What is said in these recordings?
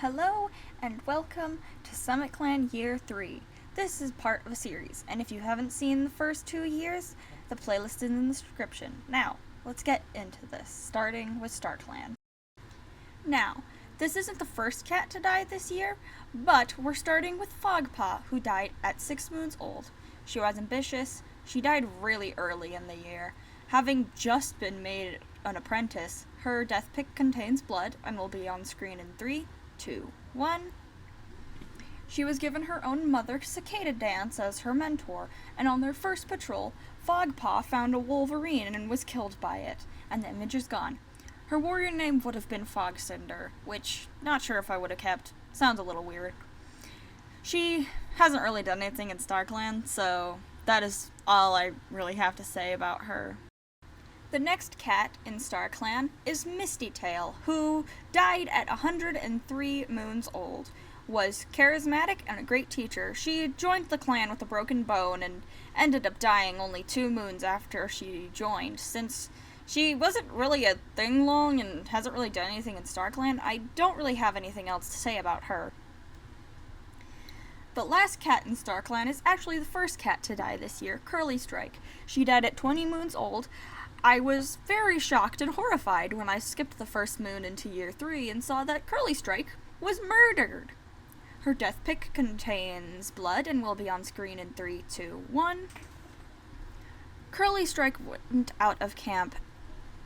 Hello and welcome to SummitClan Year 3. This is part of a series, and if you haven't seen the first 2 years, the playlist is in the description. Now, let's get into this, starting with StarClan. Now, this isn't the first cat to die this year, but we're starting with Fogpaw, who died at 6 moons old. She was ambitious. She died really early in the year. Having just been made an apprentice, her death pick contains blood and will be on screen in 3, 2, 1. She was given her own mother, Cicada Dance, as her mentor, and on their first patrol, Fogpaw found a wolverine and was killed by it, and the image is gone. Her warrior name would have been Fogcinder, which, not sure if I would have kept. Sounds a little weird. She hasn't really done anything in StarClan, so that is all I really have to say about her. The next cat in StarClan is Mistytail, who died at 103 moons old, was charismatic and a great teacher. She joined the clan with a broken bone and ended up dying only 2 moons after she joined. Since she wasn't really a thing long and hasn't really done anything in StarClan, I don't really have anything else to say about her. The last cat in StarClan is actually the first cat to die this year, Curly Strike. She died at 20 moons old. I was very shocked and horrified when I skipped the first moon into Year 3 and saw that Curly Strike was murdered. Her death pick contains blood and will be on screen in 3, 2, 1. Curly Strike went out of camp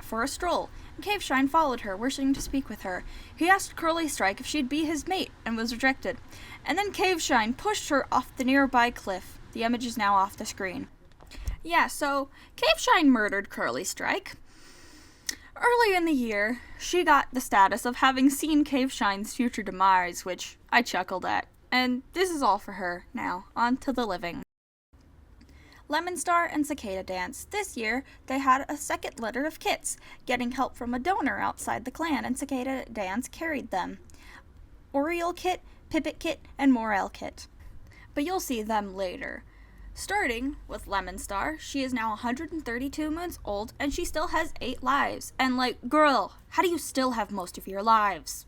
for a stroll, and Caveshine followed her, wishing to speak with her. He asked Curly Strike if she'd be his mate, and was rejected. And then Caveshine pushed her off the nearby cliff. The image is now off the screen. Yeah, so Caveshine murdered Curly Strike. Early in the year, she got the status of having seen Caveshine's future demise, which I chuckled at. And this is all for her. Now, on to the living. Lemonstar and Cicada Dance. This year, they had a second litter of kits, getting help from a donor outside the clan, and Cicada Dance carried them. Oriole Kit, Pipit Kit, and Morel Kit. But you'll see them later. Starting with Lemonstar, she is now 132 moons old, and she still has 8 lives. And like, girl, how do you still have most of your lives?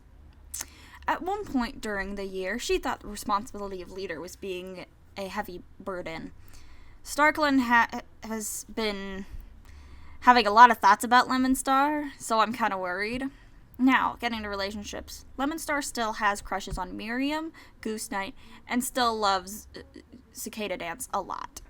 At one point during the year, she thought the responsibility of leader was being a heavy burden. StarClan has been having a lot of thoughts about Lemonstar, so I'm kind of worried. Now, getting to relationships. Lemonstar still has crushes on Miriam, Goose Knight, and still loves Cicada Dance a lot.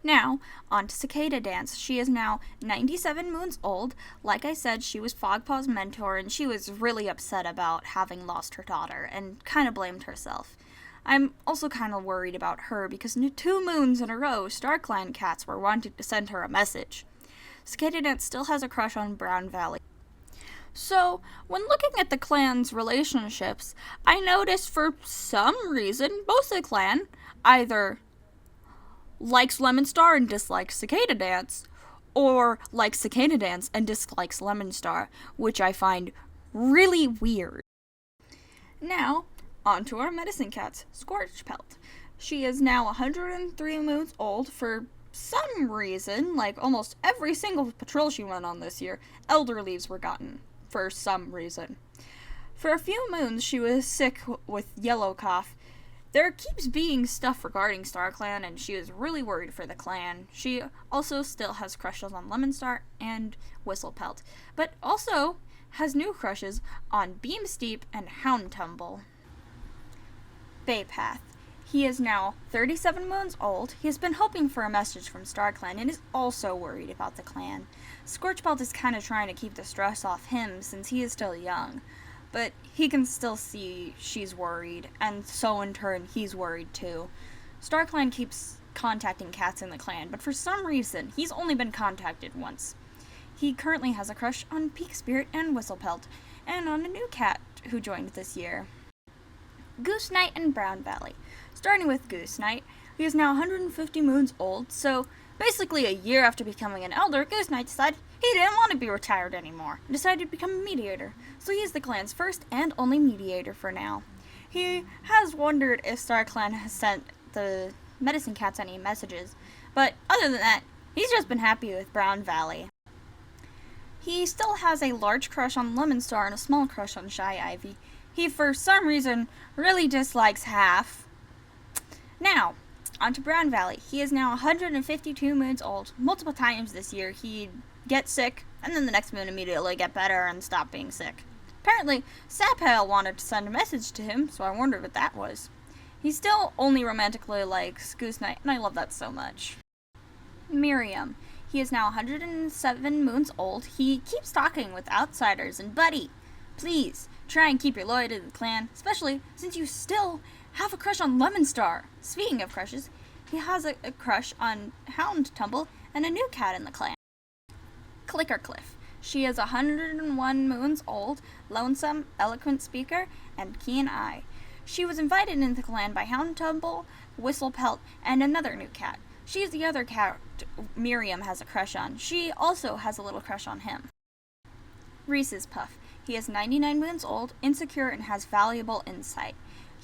Now, on to Cicada Dance. She is now 97 moons old. Like I said, she was Fogpaw's mentor, and she was really upset about having lost her daughter, and kind of blamed herself. I'm also kind of worried about her because 2 moons in a row, StarClan cats were wanting to send her a message. Cicada Dance still has a crush on Brown Valley. So, when looking at the clan's relationships, I noticed for some reason both the clan either likes Lemonstar and dislikes Cicada Dance, or likes Cicada Dance and dislikes Lemonstar, which I find really weird. Now, on to our medicine cats, Scorchpelt. She is now 103 moons old. For some reason, like almost every single patrol she went on this year, elder leaves were gotten. For some reason. For a few moons, she was sick with yellow cough. There keeps being stuff regarding StarClan, and she is really worried for the clan. She also still has crushes on Lemonstar and Whistlepelt, but also has new crushes on Beamsteep and Houndtumble. Baypath. He is now 37 moons old. He has been hoping for a message from StarClan and is also worried about the clan. Scorchpelt is kind of trying to keep the stress off him since he is still young, but he can still see she's worried, and so in turn he's worried too. StarClan keeps contacting cats in the clan, but for some reason he's only been contacted once. He currently has a crush on Peak Spirit and Whistlepelt, and on a new cat who joined this year. Goose Knight and Brown Valley. Starting with Goose Knight, he is now 150 moons old, so basically a year after becoming an elder, Goose Knight decided he didn't want to be retired anymore, and decided to become a mediator, so he is the clan's first and only mediator for now. He has wondered if StarClan has sent the medicine cats any messages, but other than that, he's just been happy with Brown Valley. He still has a large crush on Lemonstar and a small crush on Shy Ivy. he for some reason really dislikes half. Now, on to Brown Valley. He is now 152 moons old. Multiple times this year he'd get sick, and then the next moon immediately get better and stop being sick. Apparently, Sapphale wanted to send a message to him, so I wondered what that was. He still only romantically likes Goose Night, and I love that so much. Miriam. He is now 107 moons old. He keeps talking with outsiders, and buddy, please, try and keep your loyalty to the clan, especially since you still have a crush on Lemon Star. Speaking of crushes, he has a crush on Hound Tumble and a new cat in the clan. Clickercliff. She is 101 moons old, lonesome, eloquent speaker, and keen eye. She was invited into the clan by Hound Tumble, Whistlepelt, and another new cat. She is the other cat Miriam has a crush on. She also has a little crush on him. Reese's Puff. He is 99 moons old, insecure, and has valuable insight.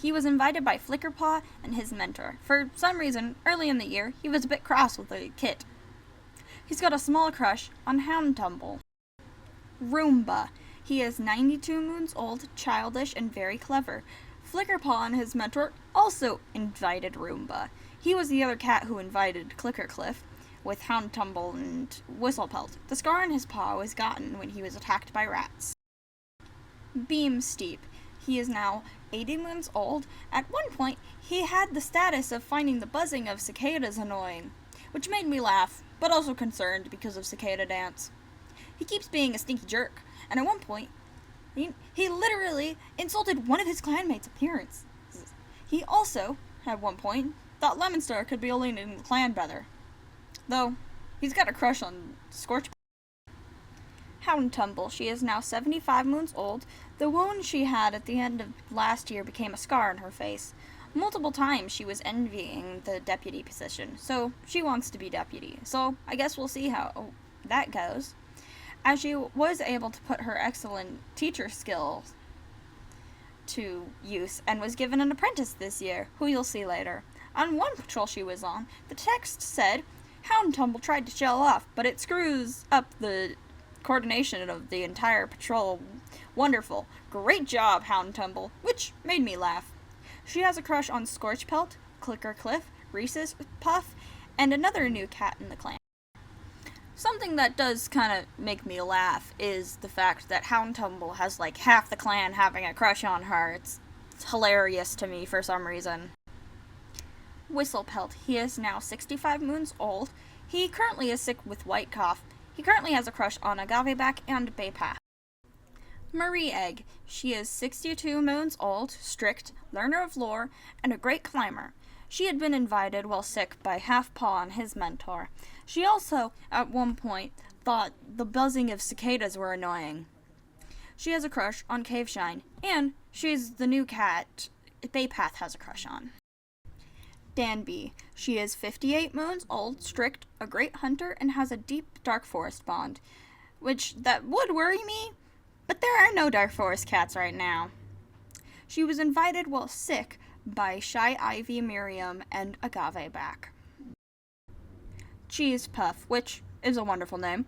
He was invited by Flickerpaw and his mentor. For some reason, early in the year, he was a bit cross with the kit. He's got a small crush on Hound Tumble. Roomba. He is 92 moons old, childish, and very clever. Flickerpaw and his mentor also invited Roomba. He was the other cat who invited Clickercliff, with Hound Tumble and Whistlepelt. The scar on his paw was gotten when he was attacked by rats. Beam Steep. He is now 80 moons old. At one point, he had the status of finding the buzzing of cicadas annoying, which made me laugh, but also concerned because of cicada dance. He keeps being a stinky jerk, and at one point, he literally insulted one of his clanmates' appearances. He also, at one point, thought Lemon Star could be only in the clan better. Though, he's got a crush on Scorch. Hound Tumble. She is now 75 moons old. The wound she had at the end of last year became a scar on her face. Multiple times she was envying the deputy position, so she wants to be deputy. So I guess we'll see how that goes. As she was able to put her excellent teacher skills to use and was given an apprentice this year, who you'll see later. On one patrol she was on, the text said, Hound Tumble tried to shell off, but it screws up the coordination of the entire patrol. Wonderful. Great job, Hound Tumble, which made me laugh. She has a crush on Scorchpelt, Clickercliff, Reese's Puff, and another new cat in the clan. Something that does kind of make me laugh is the fact that Hound Tumble has like half the clan having a crush on her. It's hilarious to me for some reason. Whistlepelt. He is now 65 moons old. He currently is sick with white cough. He currently has a crush on Agaveback and Baypath. Marie Egg. She is 62 moons old, strict, learner of lore, and a great climber. She had been invited while sick by Half Paw and his mentor. She also, at one point, thought the buzzing of cicadas were annoying. She has a crush on Caveshine, and she's the new cat Baypath has a crush on. Danby. She is 58 moons old, strict, a great hunter, and has a deep dark forest bond, which that would worry me, but there are no dark forest cats right now. She was invited while sick by Shy Ivy Miriam and Agaveback. Cheese Puff, which is a wonderful name.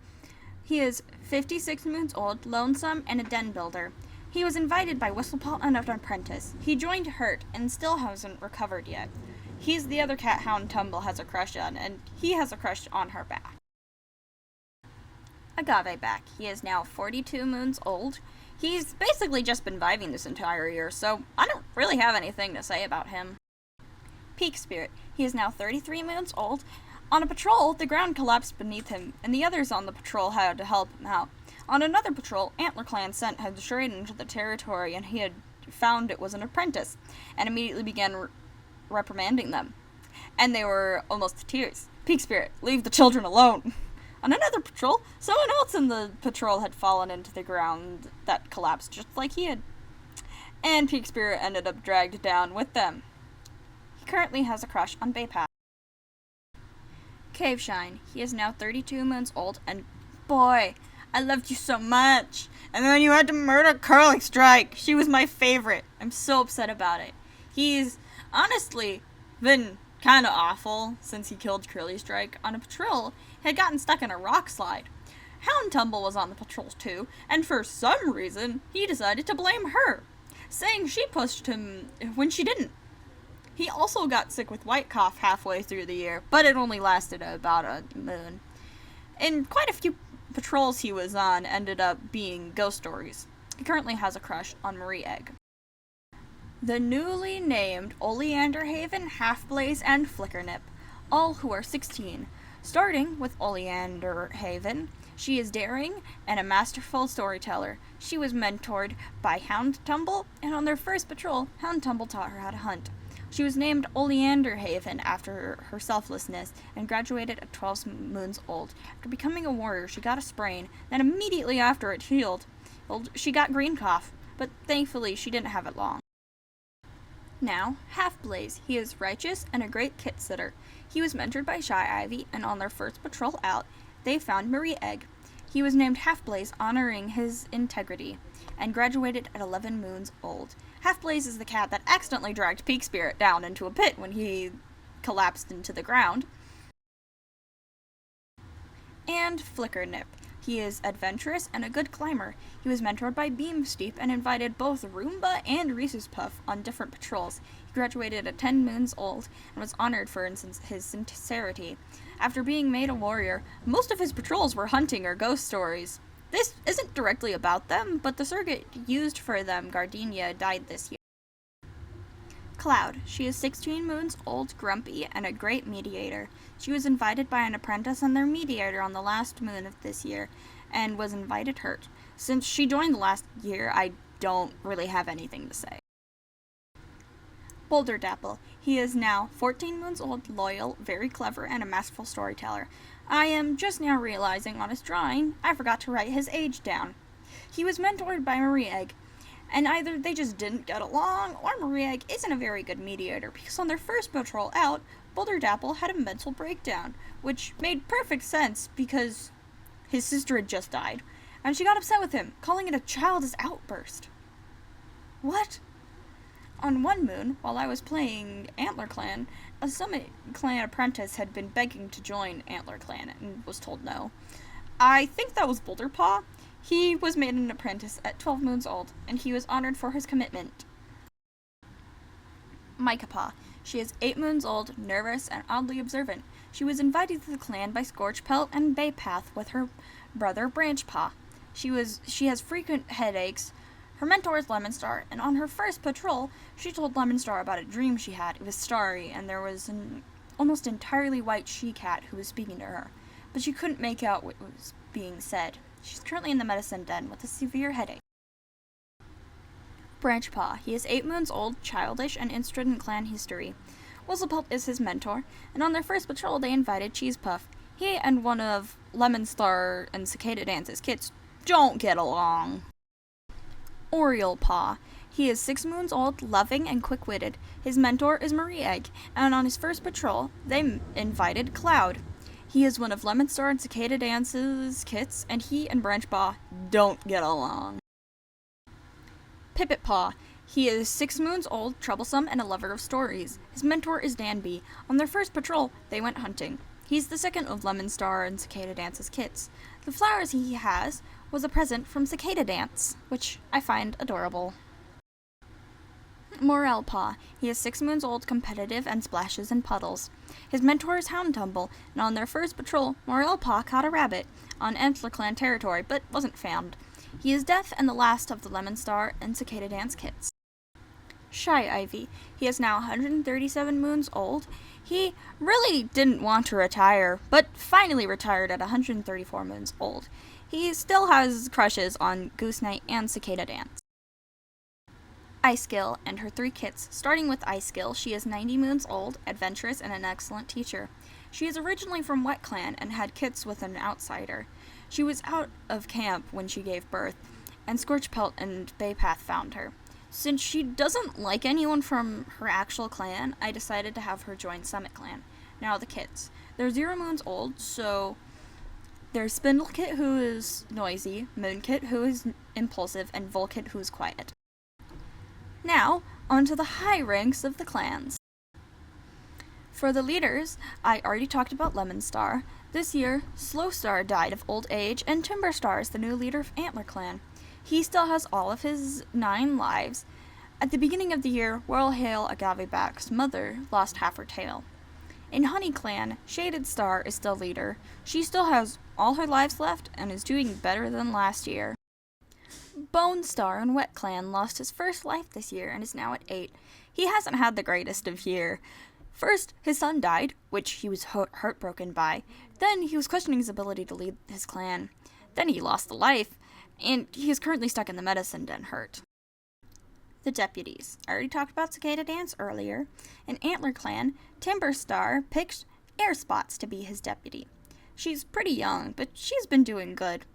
He is 56 moons old, lonesome, and a den builder. He was invited by Whistlepelt and an apprentice. He joined hurt and still hasn't recovered yet. He's the other cat Hound Tumble has a crush on, and he has a crush on her back. Agaveback. He is now 42 moons old. He's basically just been vibing this entire year, so I don't really have anything to say about him. Peak Spirit. He is now 33 moons old. On a patrol, the ground collapsed beneath him, and the others on the patrol had to help him out. On another patrol, Antler Clan sent had strayed into the territory, and he had found it was an apprentice, and immediately began reprimanding them. And they were almost to tears. Peak Spirit, leave the children alone. On another patrol, someone else in the patrol had fallen into the ground that collapsed just like he had. And Peak Spirit ended up dragged down with them. He currently has a crush on Baypath. Caveshine. He is now 32 months old, and boy, I loved you so much. And then you had to murder Curly Strike. She was my favorite. I'm so upset about it. He's honestly been kind of awful since he killed Curly Strike on a patrol. He had gotten stuck in a rock slide. Hound Tumble was on the patrol too, and for some reason, he decided to blame her. saying she pushed him when she didn't. He also got sick with white cough halfway through the year, but it only lasted about a moon. And quite a few patrols he was on ended up being ghost stories. He currently has a crush on Marie Egg. The newly named Oleander Haven, Half-Blaze, and Flickernip, all who are 16. Starting with Oleander Haven, she is daring and a masterful storyteller. She was mentored by Hound Tumble, and on their first patrol, Hound Tumble taught her how to hunt. She was named Oleander Haven after her selflessness and graduated at 12 moons old. After becoming a warrior, she got a sprain, then immediately after it healed, she got green cough, but thankfully she didn't have it long. Now, Half-Blaze. He is righteous and a great kit sitter. He was mentored by Shy Ivy, and on their first patrol out, they found Marie Egg. He was named Half-Blaze, honoring his integrity, and graduated at 11 moons old. Half-Blaze is the cat that accidentally dragged Peak Spirit down into a pit when he collapsed into the ground. And Flickernip. He is adventurous and a good climber. He was mentored by Beam Steep and invited both Roomba and Reese's Puff on different patrols. He graduated at 10 moons old and was honored for his sincerity. After being made a warrior, most of his patrols were hunting or ghost stories. This isn't directly about them, but the surrogate used for them, Gardenia, died this year. Cloud. She is 16 moons old, grumpy, and a great mediator. She was invited by an apprentice and their mediator on the last moon of this year, and was invited hurt. Since she joined the last year, I don't really have anything to say. Boulder Dapple. He is now 14 moons old, loyal, very clever, and a masterful storyteller. I am just now realizing on his drawing, I forgot to write his age down. He was mentored by Marie Egg, and either they just didn't get along, or Marie Egg isn't a very good mediator, because on their first patrol out, Boulder Dapple had a mental breakdown, which made perfect sense because his sister had just died, and she got upset with him, calling it a childish outburst. What? On one moon, while I was playing SummitClan, a SummitClan apprentice had been begging to join SummitClan and was told no. I think that was Boulder Paw. He was made an apprentice at 12 moons old, and he was honored for his commitment. Micah Paw. She is 8 moons old, nervous, and oddly observant. She was invited to the clan by Scorchpelt and Baypath with her brother Branch Paw. She has frequent headaches. Her mentor is Lemonstar, and on her first patrol, she told Lemonstar about a dream she had. It was starry, and there was an almost entirely white she-cat who was speaking to her, but she couldn't make out what was being said. She's currently in the medicine den with a severe headache. Branch Paw. He is 8 moons old, childish, and interested in clan history. Whistlepelt is his mentor, and on their first patrol they invited Cheese Puff. He and one of Lemonstar and Cicada Dance's kits don't get along. Oriole Paw. He is 6 moons old, loving, and quick-witted. His mentor is Marie Egg, and on his first patrol they invited Cloud. He is one of Lemonstar and Cicada Dance's kits, and he and Branch Paw don't get along. Pipit Paw. He is 6 moons old, troublesome, and a lover of stories. His mentor is Danby. On their first patrol, they went hunting. He's the second of Lemonstar and Cicada Dance's kits. The flowers he has was a present from Cicada Dance, which I find adorable. Morel Paw. He is 6 moons old, competitive, and splashes in puddles. His mentor is Hound Tumble, and on their first patrol, Morel Paw caught a rabbit on SummitClan territory, but wasn't found. He is deaf and the last of the Lemonstar and Cicada Dance kits. Shy Ivy. He is now 137 moons old. He really didn't want to retire, but finally retired at 134 moons old. He still has crushes on Goose Knight and Cicada Dance. Icegill and her 3 kits. Starting with Icegill, she is 90 moons old, adventurous, and an excellent teacher. She is originally from Wet Clan and had kits with an outsider. She was out of camp when she gave birth, and Scorchpelt and Baypath found her. Since she doesn't like anyone from her actual clan, I decided to have her join SummitClan. Now the kits. They're 0 moons old, so there's Spindle Kit, who is noisy, Moon Kit, who is impulsive, and Vol Kit, who is quiet. Now, onto the high ranks of the clans. For the leaders, I already talked about Lemonstar. This year, Slowstar died of old age, and Timberstar is the new leader of SummitClan. He still has all of his 9 lives, At the beginning of the year, Well Hail Agaveback's mother lost half her tail. In HoneyClan, Shaded Star is still leader. She still has all her lives left and is doing better than last year. Bone Star in Wet Clan lost his first life this year and is now at 8. He hasn't had the greatest of year. First, his son died, which he was heartbroken by. Then he was questioning his ability to lead his clan. Then he lost a life, and he is currently stuck in the medicine den hurt. The deputies. I already talked about Cicada Dance earlier. In Antler Clan, Timber Star picked Air Spots to be his deputy. She's pretty young, but she's been doing good.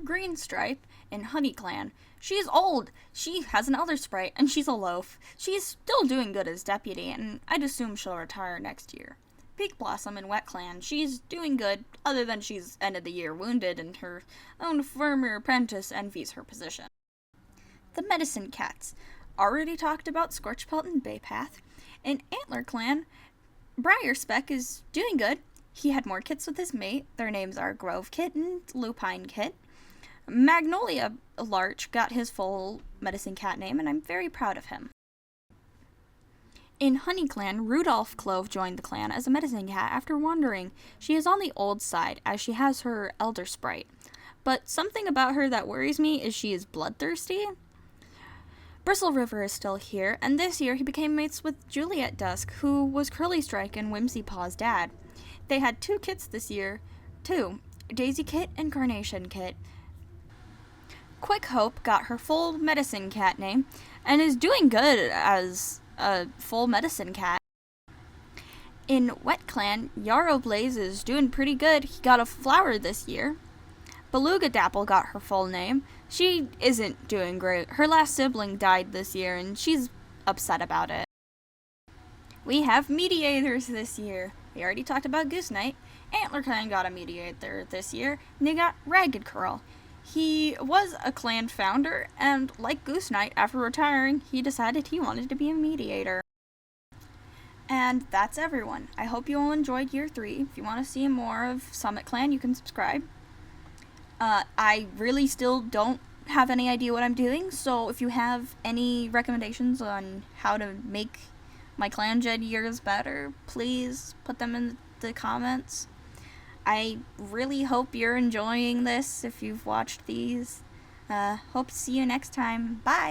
Green Stripe in Honey Clan. She's old. She has an elder sprite, and she's a loaf. She's still doing good as deputy, and I'd assume she'll retire next year. Peak Blossom in Wet Clan. She's doing good, other than she's ended the year wounded, and her own former apprentice envies her position. The Medicine Cats. Already talked about Scorchpelt and Baypath. In Antler Clan, Briar Speck is doing good. He had more kits with his mate. Their names are Grove Kit and Lupine Kit. Magnolia Larch got his full Medicine Cat name, and I'm very proud of him. In Honey Clan, Rudolph Clove joined the clan as a Medicine Cat after wandering. She is on the old side, as she has her elder sprite. But something about her that worries me is she is bloodthirsty. Bristle River is still here, and this year he became mates with Juliet Dusk, who was Curly Strike and Whimsy Paw's dad. They had 2 kits this year, too, Daisy Kit and Carnation Kit. Quick Hope got her full Medicine Cat name, and is doing good as a full Medicine Cat. In Wet Clan, Yarrow Blaze is doing pretty good. He got a flower this year. Beluga Dapple got her full name. She isn't doing great. Her last sibling died this year, and she's upset about it. We have Mediators this year. We already talked about Goose Knight. Antler Clan got a Mediator this year, and they got Ragged Curl. He was a clan founder, and like Goose Knight, after retiring, he decided he wanted to be a mediator. And that's everyone. I hope you all enjoyed year 3. If you want to see more of SummitClan, you can subscribe. I really still don't have any idea what I'm doing, so if you have any recommendations on how to make my ClanGen years better, please put them in the comments. I really hope you're enjoying this if you've watched these. Hope to see you next time. Bye!